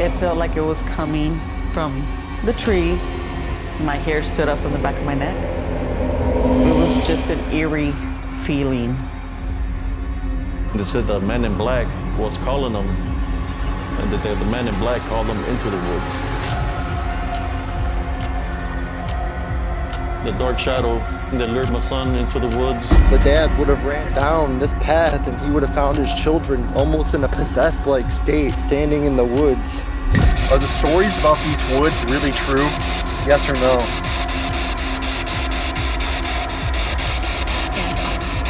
It felt like it was coming from the trees. My hair stood up from the back of my neck. It was just an eerie feeling. They said the man in black was calling them, and that the man in black called them into the woods. The dark shadow that lured my son into the woods. The dad would have ran down this path and he would have found his children almost in a possessed-like state, standing in the woods. Are the stories about these woods really true? Yes or no?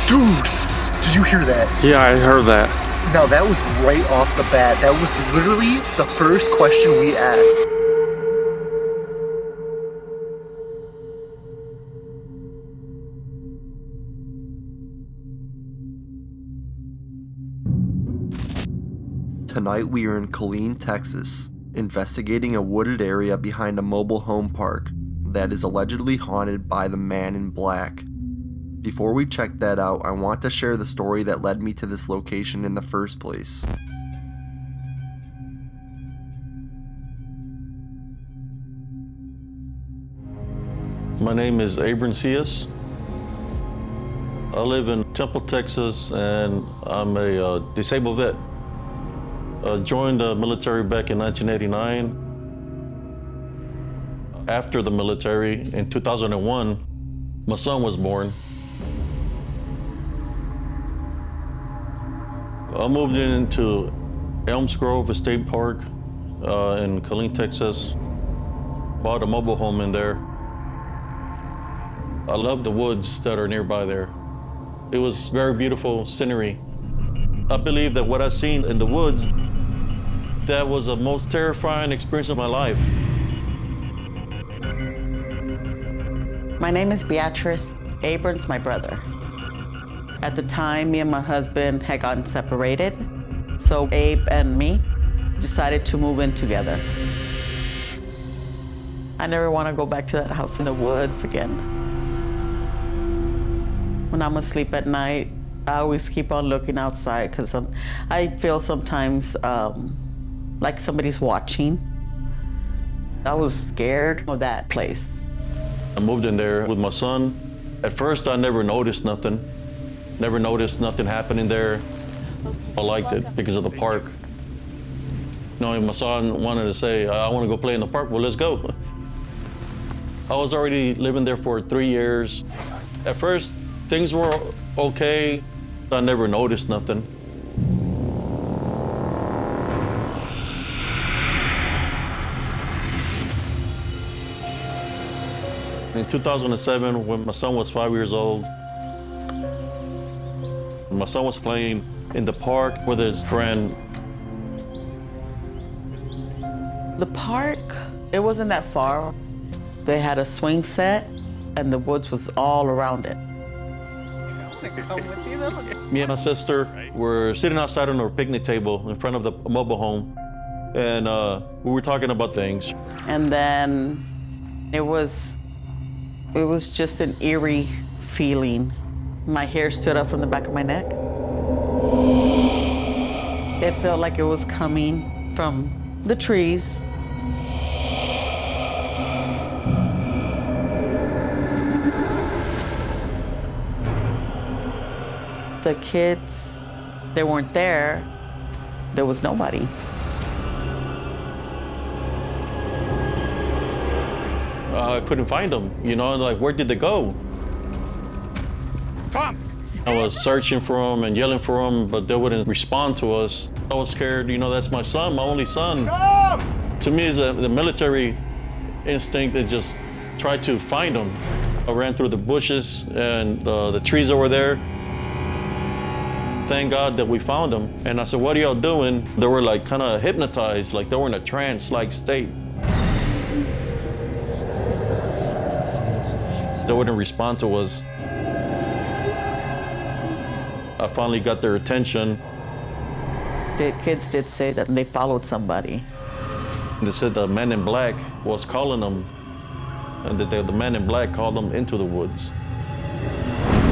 Dude, did you hear that? Yeah, I heard that. Now that was right off the bat. That was literally the first question we asked. Tonight we are in Killeen, Texas, investigating a wooded area behind a mobile home park that is allegedly haunted by the man in black. Before we check that out, I want to share the story that led me to this location in the first place. My name is Abram Cias. I live in Temple, Texas, and I'm a disabled vet. I joined the military back in 1989. After the military, in 2001, my son was born. I moved into Elms Grove Estate Park in Killeen, Texas. Bought a mobile home in there. I love the woods that are nearby there. It was very beautiful scenery. I believe that what I've seen in the woods, that was the most terrifying experience of my life. My name is Beatrice. Abram's my brother. At the time, me and my husband had gotten separated, so Abe and me decided to move in together. I never want to go back to that house in the woods again. When I'm asleep at night, I always keep on looking outside because I feel sometimes like somebody's watching. I was scared of that place. I moved in there with my son. At first, I never noticed nothing. Never noticed nothing happening there. I liked it because of the park. You know, my son wanted to say, I want to go play in the park. Well, let's go. I was already living there for 3 years. At first, things were okay. I never noticed nothing. In 2007, when my son was 5 years old, my son was playing in the park with his friend. The park, it wasn't that far. They had a swing set and the woods was all around it. Me and my sister were sitting outside on our picnic table in front of the mobile home, and we were talking about things. And then it was just an eerie feeling. My hair stood up from the back of my neck. It felt like it was coming from the trees. The kids, they weren't there. There was nobody. I couldn't find them, you know, like, where did they go? Tom! I was searching for them and yelling for them, but they wouldn't respond to us. I was scared, you know, that's my son, my only son. Tom! To me, the military instinct is just try to find them. I ran through the bushes and the trees over there. Thank God that we found them. And I said, what are y'all doing? They were like kind of hypnotized, like they were in a trance-like state. They wouldn't respond to us. I finally got their attention. The kids did say that they followed somebody. They said the man in black was calling them, and that the man in black called them into the woods.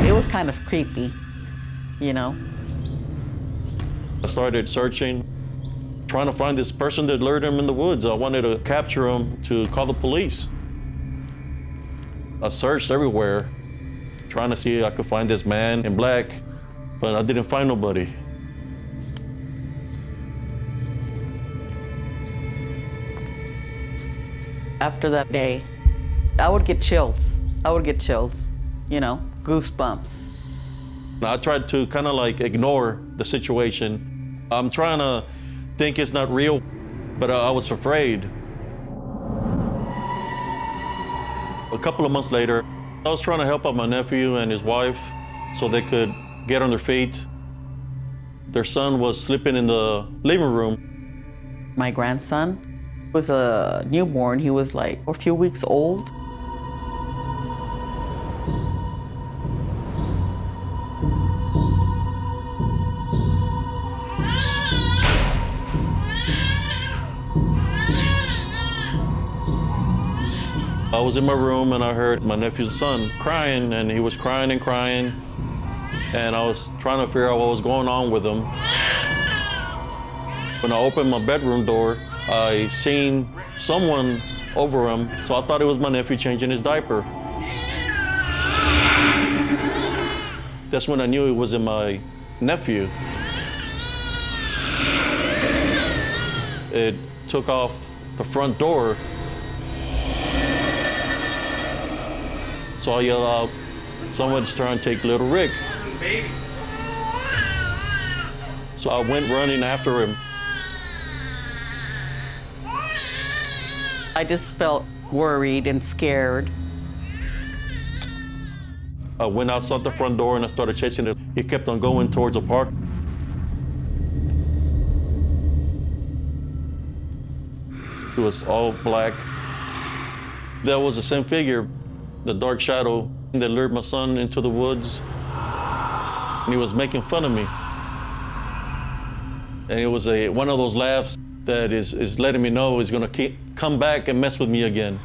It was kind of creepy, you know? I started searching, trying to find this person that lured him in the woods. I wanted to capture him to call the police. I searched everywhere, trying to see if I could find this man in black, but I didn't find nobody. After that day, I would get chills. You know, goosebumps. I tried to kind of like ignore the situation. I'm trying to think it's not real, but I was afraid. A couple of months later, I was trying to help out my nephew and his wife so they could get on their feet. Their son was sleeping in the living room. My grandson was a newborn. He was like a few weeks old. I was in my room and I heard my nephew's son crying, and he was crying and crying. And I was trying to figure out what was going on with him. When I opened my bedroom door, I seen someone over him, so I thought it was my nephew changing his diaper. That's when I knew it wasn't my nephew. It took off the front door. So I yelled out, "Someone's trying to take little Rick." So I went running after him. I just felt worried and scared. I went outside the front door and I started chasing him. He kept on going towards the park. It was all black. That was the same figure, the dark shadow that lured my son into the woods. And he was making fun of me. And it was one of those laughs that is letting me know he's gonna come back and mess with me again.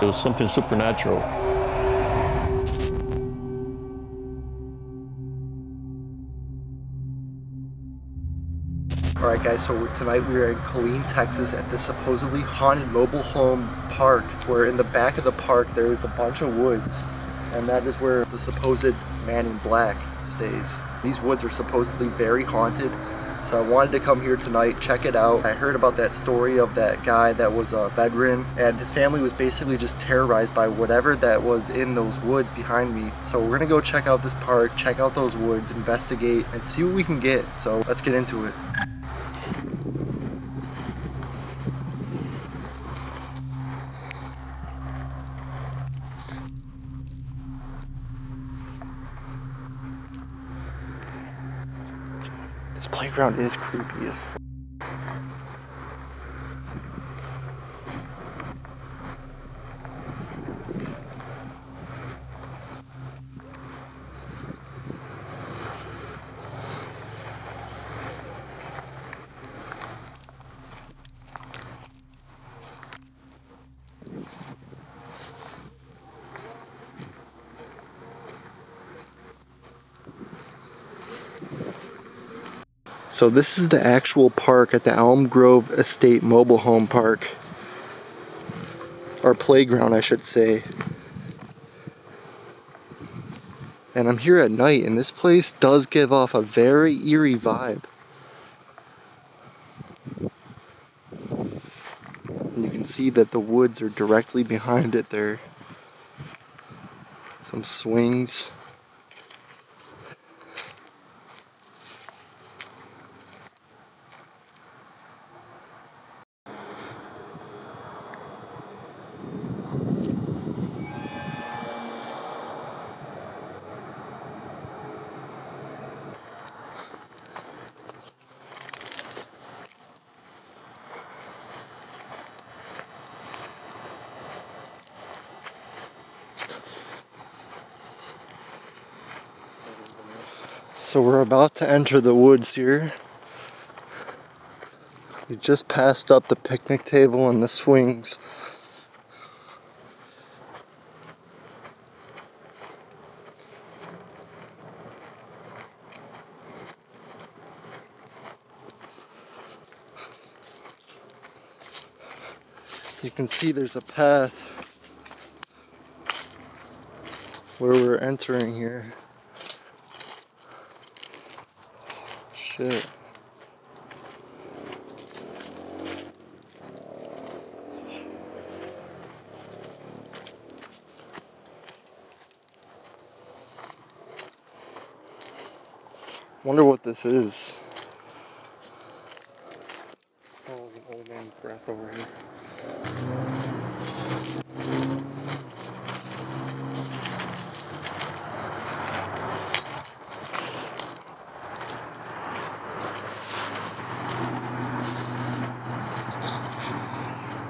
It was something supernatural. Alright guys, so tonight we are in Killeen, Texas at this supposedly haunted mobile home park, where in the back of the park there is a bunch of woods, and that is where the supposed man in black stays. These woods are supposedly very haunted, so I wanted to come here tonight, check it out. I heard about that story of that guy that was a veteran, and his family was basically just terrorized by whatever that was in those woods behind me. So we're gonna go check out this park, check out those woods, investigate, and see what we can get. So let's get into it. This playground is creepy as f***. So this is the actual park at the Elm Grove Estate Mobile Home Park. Or playground, I should say. And I'm here at night, and this place does give off a very eerie vibe. And you can see that the woods are directly behind it there. Some swings. So we're about to enter the woods here. We just passed up the picnic table and the swings. You can see there's a path where we're entering here. Shit. Wonder what this is. Oh, an old man's breath over here.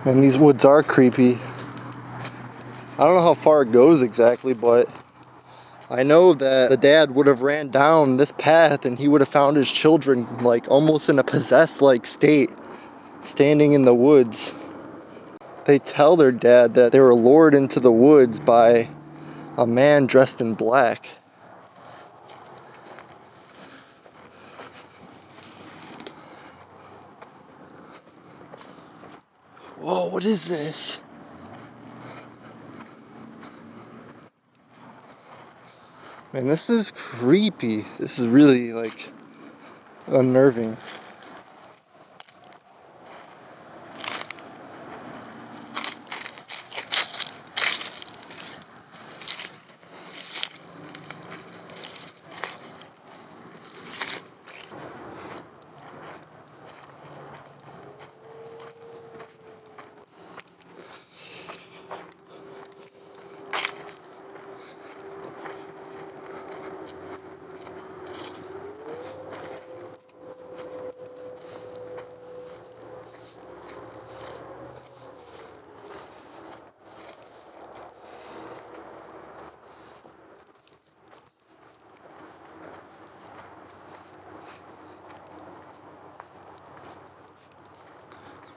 Man, these woods are creepy. I don't know how far it goes exactly, but I know that the dad would have ran down this path and he would have found his children like almost in a possessed like state, standing in the woods. They tell their dad that they were lured into the woods by a man dressed in black. Whoa, what is this? Man, this is creepy. This is really like unnerving.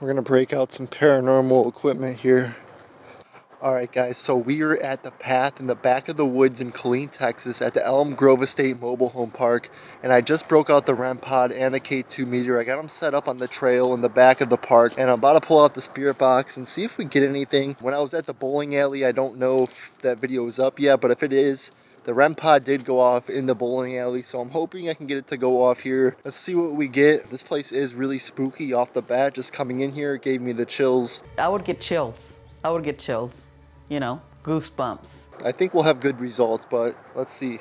We're gonna break out some paranormal equipment here. Alright guys, so we are at the path in the back of the woods in Killeen, Texas at the Elm Grove Estate Mobile Home Park. And I just broke out the REM pod and the K2 meter. I got them set up on the trail in the back of the park. And I'm about to pull out the spirit box and see if we get anything. When I was at the bowling alley, I don't know if that video is up yet, but if it is, the REM pod did go off in the bowling alley, so I'm hoping I can get it to go off here. Let's see what we get. This place is really spooky off the bat. Just coming in here gave me the chills. I would get chills. I would get chills. You know, goosebumps. I think we'll have good results, but let's see.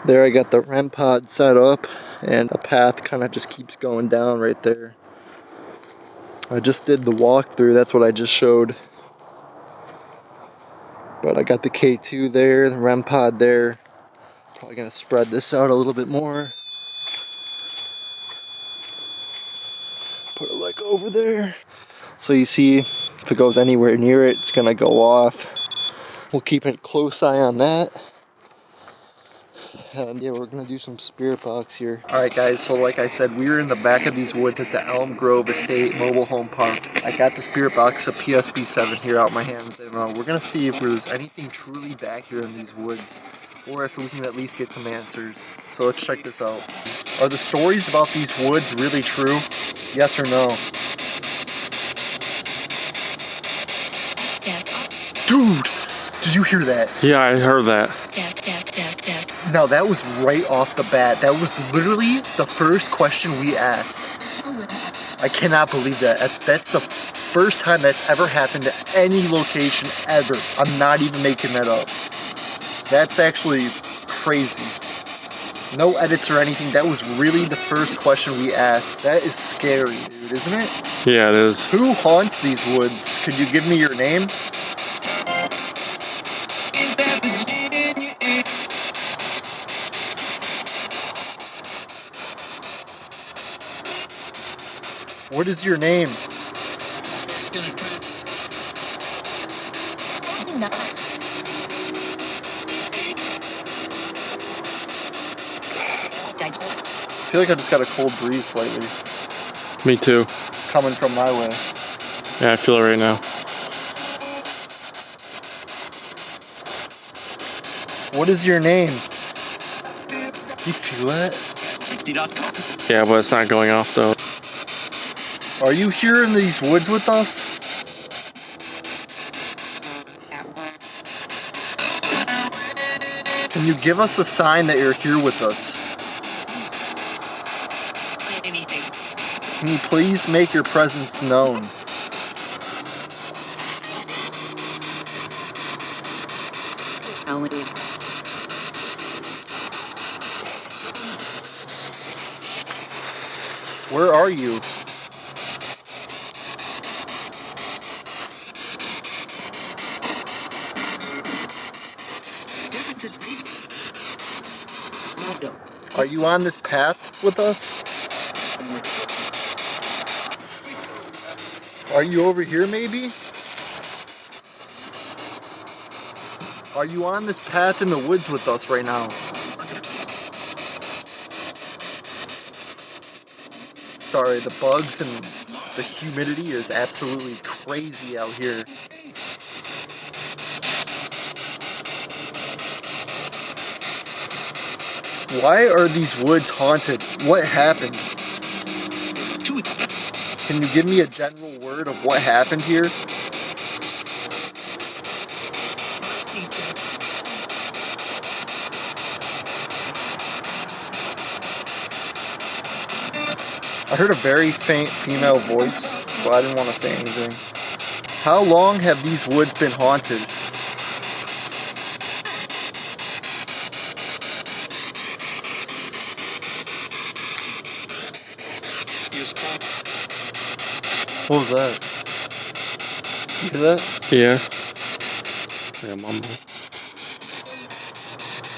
There I got the REM pod set up, and the path kind of just keeps going down right there. I just did the walkthrough, that's what I just showed. But I got the K2 there, the REM pod there. Probably gonna spread this out a little bit more. Put it like over there. So you see, if it goes anywhere near it, it's gonna go off. We'll keep a close eye on that. And yeah, we're gonna do some spirit box here. Alright guys, so like I said, we're in the back of these woods at the Elm Grove Estate Mobile Home Park. I got the spirit box of PSP7 here out my hands, and we're gonna see if there's anything truly back here in these woods, or if we can at least get some answers. So let's check this out. Are the stories about these woods really true? Yes or no? Dude, did you hear that? Yeah, I heard that. No, that was right off the bat. That was literally the first question we asked. I cannot believe that. That's the first time that's ever happened to any location ever. I'm not even making that up. That's actually crazy. No edits or anything. That was really the first question we asked. That is scary, dude, isn't it? Yeah, it is. Who haunts these woods? Could you give me your name? What is your name? I feel like I just got a cold breeze slightly. Me too. Coming from my way. Yeah, I feel it right now. What is your name? You feel it? Yeah, but it's not going off though. Are you here in these woods with us? Can you give us a sign that you're here with us? Can you please make your presence known? Where are you? Are you on this path with us? Are you over here maybe? Are you on this path in the woods with us right now? Sorry, the bugs and the humidity is absolutely crazy out here. Why are these woods haunted? What happened? Can you give me a general word of what happened here? I heard a very faint female voice, but I didn't want to say anything. How long have these woods been haunted? What was that? You hear that? Yeah. Yeah, mama.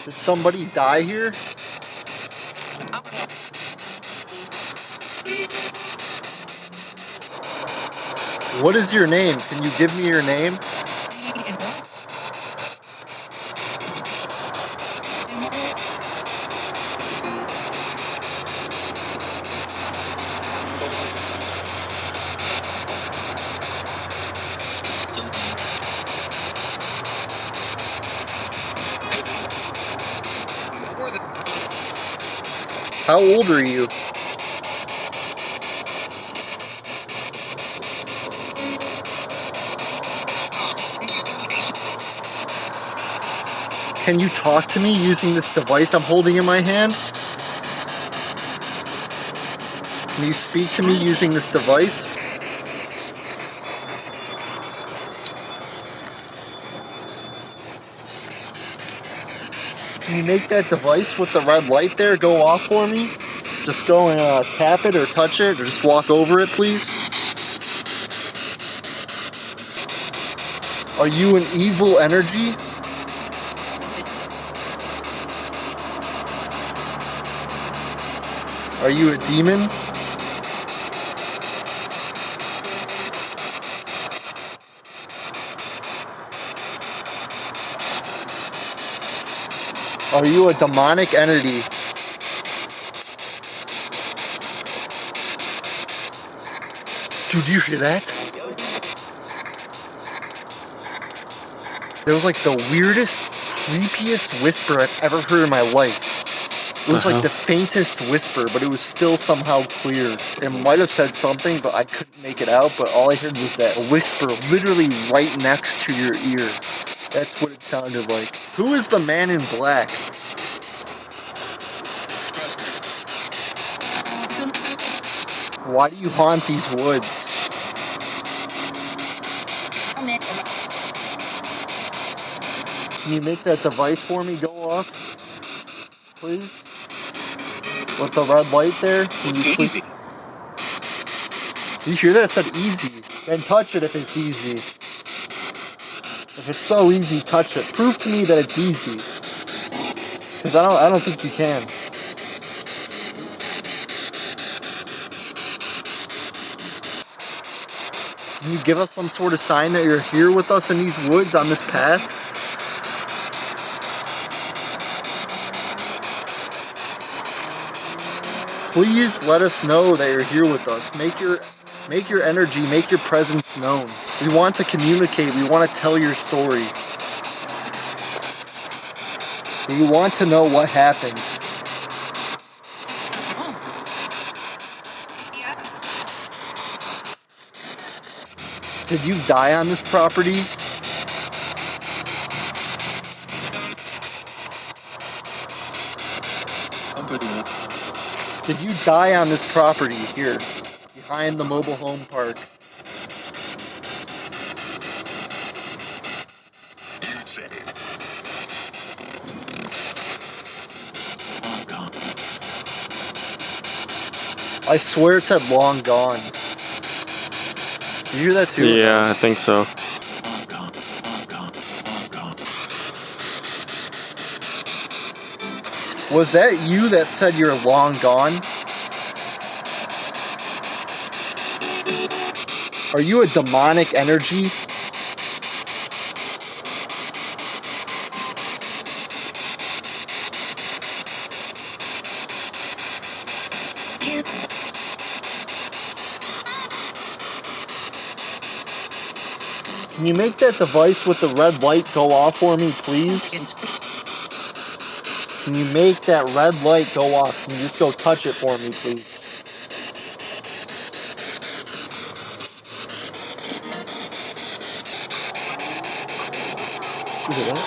Did somebody die here? What is your name? Can you give me your name? How old are you? Can you talk to me using this device I'm holding in my hand? Can you speak to me using this device? Can you make that device with the red light there go off for me? Just go and tap it or touch it or just walk over it, please. Are you an evil energy? Are you a demon? Are you a demonic entity? Dude, you hear that? It was like the weirdest, creepiest whisper I've ever heard in my life. It was like the faintest whisper, but it was still somehow clear. It might have said something, but I couldn't make it out, but all I heard was that whisper literally right next to your ear. That's what it sounded like. Who is the man in black? Why do you haunt these woods? Can you make that device for me go off? Please? With the red light there? Can you please? You hear that? It said easy. Then touch it if it's easy. If it's so easy, touch it. Prove to me that it's easy. Because I don't think you can. Can you give us some sort of sign that you're here with us in these woods on this path? Please let us know that you're here with us. Make your energy, make your presence known. We want to communicate. We want to tell your story. We want to know what happened. Did you die on this property? Did you die on this property here, behind the mobile home park? I swear it said long gone. You hear that too? Yeah, I think so. Was that you that said you're long gone? Are you a demonic energy? Can you make that device with the red light go off for me, please? Can you make that red light go off? Can you just go touch it for me, please? You hear that?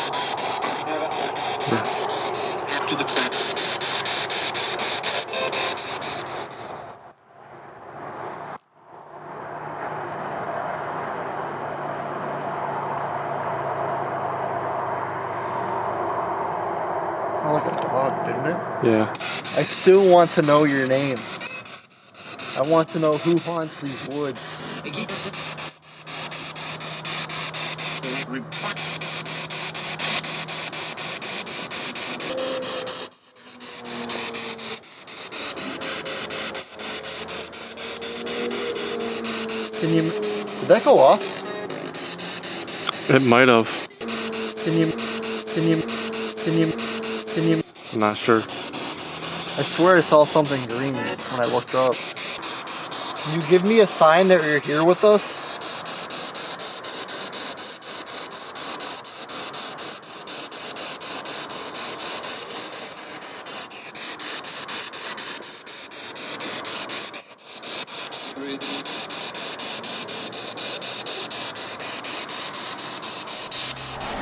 Sounded like a dog, didn't it? Yeah. I still want to know your name. I want to know who haunts these woods. Did that go off? It might have. Can you? I'm not sure. I swear I saw something green when I looked up. Can you give me a sign that you're here with us?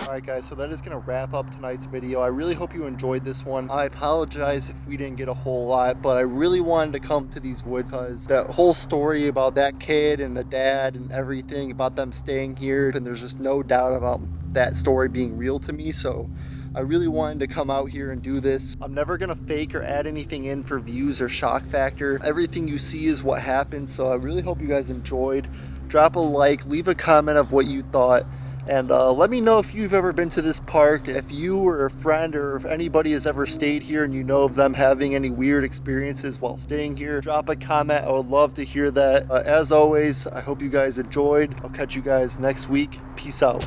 Alright guys, so that is going to wrap up tonight's video. I really hope you enjoyed this one. I apologize if we didn't get a whole lot, but I really wanted to come to these woods because that whole story about that kid and the dad and everything about them staying here, and there's just no doubt about that story being real to me, so I really wanted to come out here and do this. I'm never going to fake or add anything in for views or shock factor. Everything you see is what happened, so I really hope you guys enjoyed. Drop a like, leave a comment of what you thought. And let me know if you've ever been to this park, if you or a friend or if anybody has ever stayed here and you know of them having any weird experiences while staying here. Drop a comment. I would love to hear that. As always, I hope you guys enjoyed. I'll catch you guys next week. Peace out.